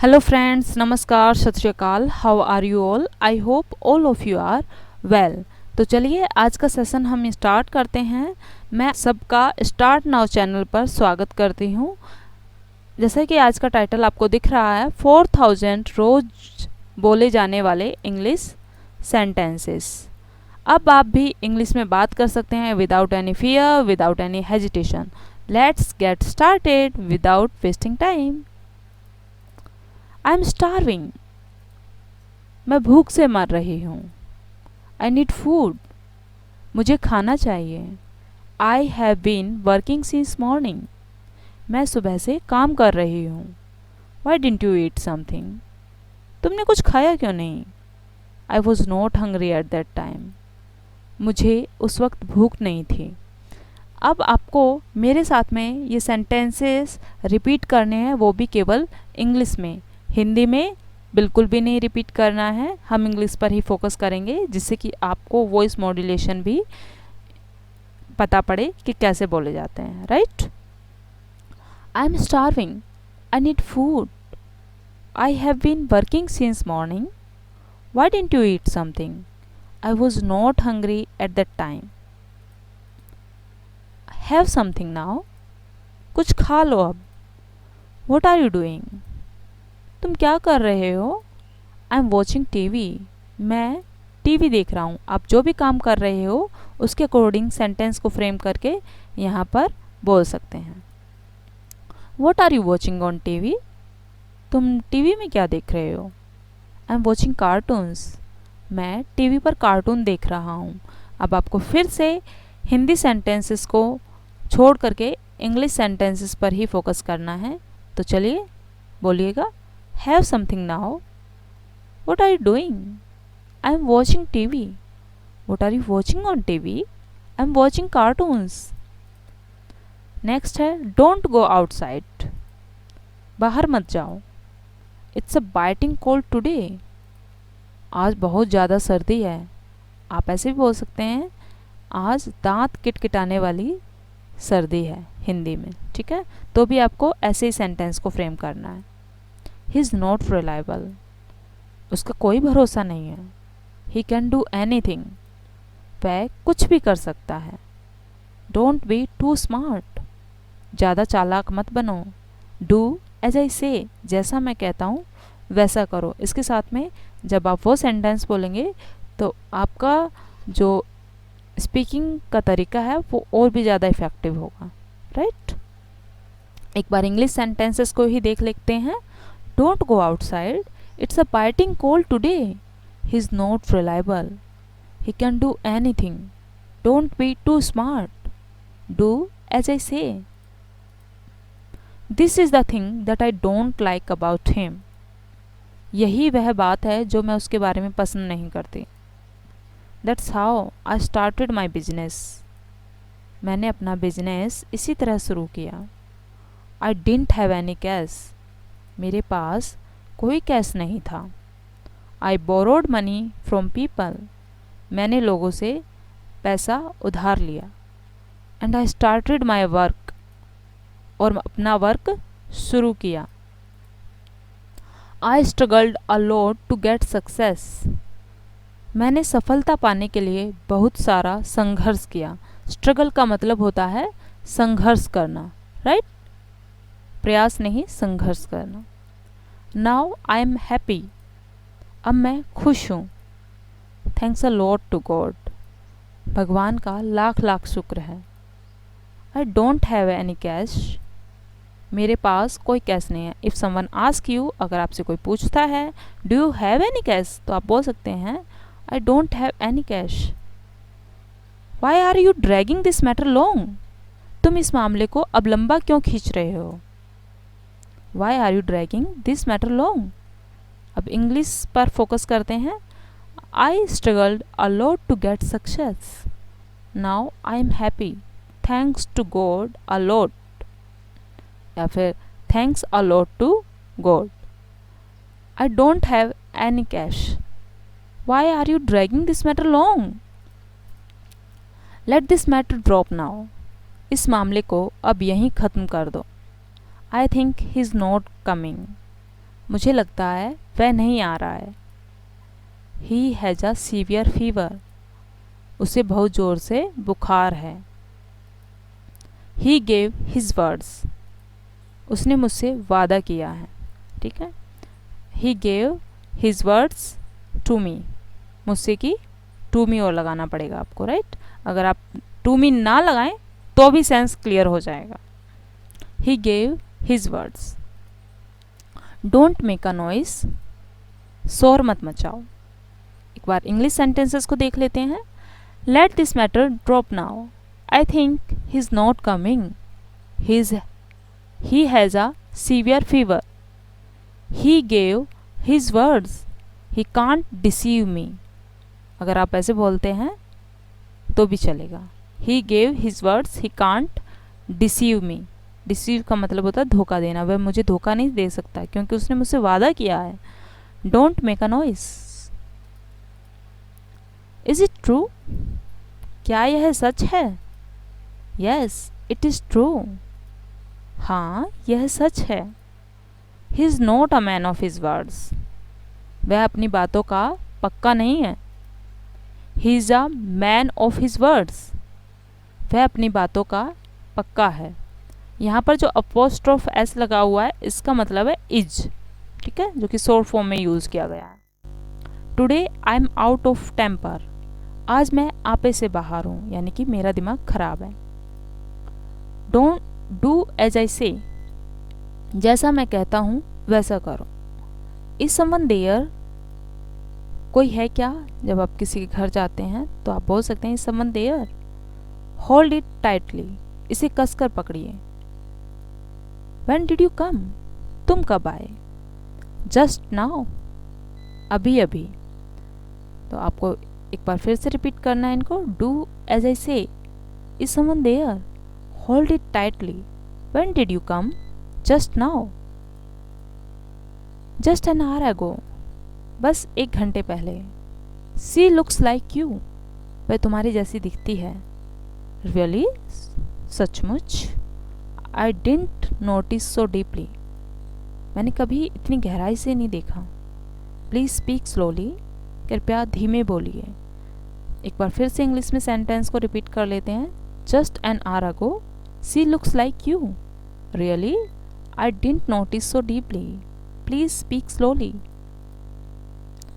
Hello friends, Namaskar, Sat Shri Akal. How are you all? I hope all of you are well. तो चलिए आज का session हम start करते हैं। मैं सबका स्टार्ट नाउ चैनल पर स्वागत करती हूँ। जैसा कि आज का टाइटल आपको दिख रहा है 4000 रोज बोले जाने वाले इंग्लिश सेंटेंसेस। अब आप भी इंग्लिश में बात कर सकते हैं without any fear, without any hesitation. Let's get started without wasting time. I am starving, मैं भूख से मर रही हूँ। आई नीड फूड, मुझे खाना चाहिए। I have been working since morning, मैं सुबह से काम कर रही हूँ। Why didn't you eat something, तुमने कुछ खाया क्यों नहीं? I was not hungry at that time, मुझे उस वक्त भूख नहीं थी। अब आपको मेरे साथ में ये सेंटेंसेस रिपीट करने हैं, वो भी केवल इंग्लिश में। हिंदी में बिल्कुल भी नहीं रिपीट करना है, हम इंग्लिश पर ही फोकस करेंगे जिससे कि आपको वॉइस मॉड्यूलेशन भी पता पड़े कि कैसे बोले जाते हैं। Right? I am starving, I need food, I have been working since morning, why didn't you eat something, I was not hungry at that time, have something now, कुछ खा लो अब। व्हाट आर यू डूइंग, तुम क्या कर रहे हो? I am watching TV, मैं TV देख रहा हूँ। आप जो भी काम कर रहे हो उसके अकॉर्डिंग सेंटेंस को फ्रेम करके यहाँ पर बोल सकते हैं। What are you watching on TV, तुम टीवी में क्या देख रहे हो? आई एम वॉचिंग कार्टून्स, मैं टीवी पर कार्टून देख रहा हूँ। अब आपको फिर से हिंदी सेंटेंसेस को छोड़ करके इंग्लिश सेंटेंसेस पर ही फोकस करना है। तो चलिए बोलिएगा। Have something now. What are you doing? I am watching TV. What are you watching on TV? I am watching cartoons. Next है don't go outside. बाहर मत जाओ। It's a biting cold today. आज बहुत ज़्यादा सर्दी है। आप ऐसे भी बोल सकते हैं आज दांत किटकिटाने वाली सर्दी है हिंदी में। ठीक है, तो भी आपको ऐसे ही सेंटेंस को फ्रेम करना है। ही इज़ नॉट रिलायबल, उसका कोई भरोसा नहीं है। He can do any thing, वह कुछ भी कर सकता है। डोंट बी टू स्मार्ट, ज़्यादा चालाक मत बनो। डू एज आई से, जैसा मैं कहता हूँ वैसा करो। इसके साथ में जब आप वो सेंटेंस बोलेंगे तो आपका जो स्पीकिंग का तरीका है वो और भी ज़्यादा इफ़ेक्टिव होगा। राइट? एक बार इंग्लिश सेंटेंसेस को ही देख लेते हैं। Don't go outside. It's a biting cold today. He's not reliable. He can do anything. Don't be too smart. Do as I say. This is the thing that I don't like about him. यही वह बात है जो मैं उसके बारे में पसंद नहीं करती। That's how I started my business. मैंने अपना बिजनेस इसी तरह शुरू किया। I didn't have any cash. मेरे पास कोई कैश नहीं था। I borrowed money from people, मैंने लोगों से पैसा उधार लिया। And I started my work, और अपना वर्क शुरू किया। I struggled a lot to get success, मैंने सफलता पाने के लिए बहुत सारा संघर्ष किया। स्ट्रगल का मतलब होता है संघर्ष करना। राइट? प्रयास नहीं, संघर्ष करना। नाउ आई एम हैप्पी, अब मैं खुश हूँ। Thanks a lot to God, भगवान का लाख लाख शुक्र है। I don't have any cash, मेरे पास कोई कैश नहीं है। इफ़ समवन आस्क यू, अगर आपसे कोई पूछता है do you have any cash, तो आप बोल सकते हैं I don't have any cash. Why are you dragging this matter long, तुम इस मामले को अब लंबा क्यों खींच रहे हो? Why are you dragging this matter long? अब इंग्लिश पर फोकस करते हैं। I struggled a lot to get success. Now I am happy. Thanks to God a lot. या फिर thanks a lot to God. I don't have any cash. Why are you dragging this matter long? Let this matter drop now. इस मामले को अब यहीं ख़त्म कर दो। I think he's not coming. मुझे लगता है वह नहीं आ रहा है। ही हैज़ अ सीवियर फीवर, उसे बहुत ज़ोर से बुखार है। ही गेव हिज वर्ड्स, उसने मुझसे वादा किया है। ठीक है, he gave his words to me, मुझसे की टू मी और लगाना पड़ेगा आपको, राइट। अगर आप टू मी ना लगाएं तो भी सेंस क्लियर हो जाएगा। ही gave his words. Don't make a noise, शोर मत मचाओ। एक बार इंग्लिश सेंटेंसेस को देख लेते हैं। Let this matter drop now, I think he is not coming, he has a severe fever, he gave his words, he can't deceive me. अगर आप ऐसे बोलते हैं तो भी चलेगा। He gave his words, he can't deceive me. Deceive का मतलब होता है धोखा देना, वह मुझे धोखा नहीं दे सकता क्योंकि उसने मुझसे वादा किया है। Don't make a noise. Is it true, क्या यह सच है? यस इट इज ट्रू, हाँ यह सच है। ही is not a man of his words, वह अपनी बातों का पक्का नहीं है। He is a man of his words, वह अपनी बातों का पक्का है। यहाँ पर जो अपोस्ट्रोफ एस लगा हुआ है इसका मतलब है इज, ठीक है, जो कि शॉर्ट फॉर्म में यूज किया गया है। Today I am out of temper, आज मैं आपे से बाहर हूँ, यानी कि मेरा दिमाग खराब है। डोंट डू एज आई से, जैसा मैं कहता हूँ वैसा करो। इज समवन देयर, कोई है क्या? जब आप किसी के घर जाते हैं तो आप बोल सकते हैं is someone there. Hold it tightly, इसे कसकर पकड़िए। When did you come, तुम कब आए? Just now, अभी अभी। तो आपको एक बार फिर से रिपीट करना है इनको। Do as I say, is someone there? Hold it tightly. When did you come? Just now. Just an hour ago, बस 1 घंटे पहले। She looks like you, वह तुम्हारी जैसी दिखती है। Really? सचमुच? I didn't notice so deeply, मैंने कभी इतनी गहराई से नहीं देखा। Please speak slowly, कृपया धीमे बोलिए। एक बार फिर से इंग्लिश में सेंटेंस को रिपीट कर लेते हैं। Just an hour ago, she looks like you. Really? I didn't notice so deeply. Please speak slowly.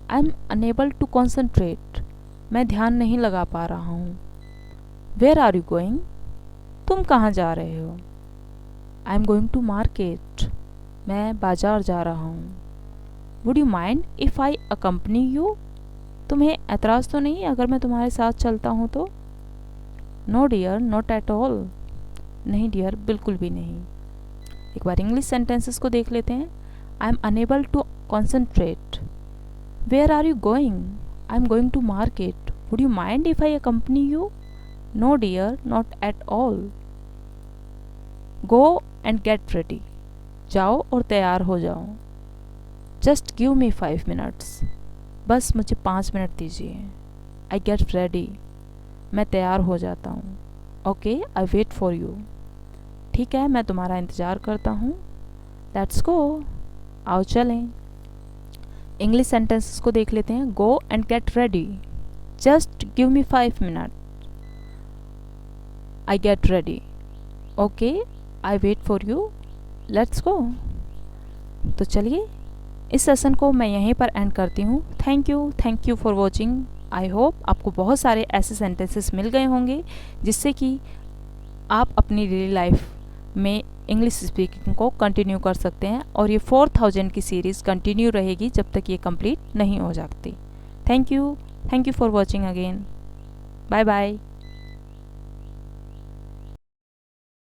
I'm unable to concentrate, मैं ध्यान नहीं लगा पा रहा हूँ। Where are you going? तुम कहाँ जा रहे हो? I am going to market, मैं बाजार जा रहा हूँ। Would you mind if I accompany you? तुम्हें एतराज़ तो नहीं अगर मैं तुम्हारे साथ चलता हूँ तो? No dear, not at all, नहीं डियर, बिल्कुल भी नहीं। एक बार इंग्लिश सेंटेंसेस को देख लेते हैं। I am unable to concentrate. Where are you going? I am going to market. Would you mind if I accompany you? No dear, not at all. Go and get ready, जाओ और तैयार हो जाओ। Just give me 5 minutes, बस मुझे 5 minute दीजिए। I get ready, मैं तैयार हो जाता हूँ। Okay, I wait for you, ठीक है मैं तुम्हारा इंतज़ार करता हूँ। Let's go, आओ चलें। इंग्लिश सेंटेंसेस को देख लेते हैं। Go and get ready, just give me 5 minutes, I get ready, okay, I wait for you, let's go। तो चलिए इस सेशन को मैं यहीं पर एंड करती हूँ। Thank you for watching. I hope आपको बहुत सारे ऐसे सेंटेंसेस मिल गए होंगे जिससे कि आप अपनी डेली लाइफ में इंग्लिश स्पीकिंग को कंटिन्यू कर सकते हैं और ये 4000 की सीरीज़ कंटिन्यू रहेगी जब तक ये कंप्लीट नहीं हो जाती। Thank you for watching again. Bye bye.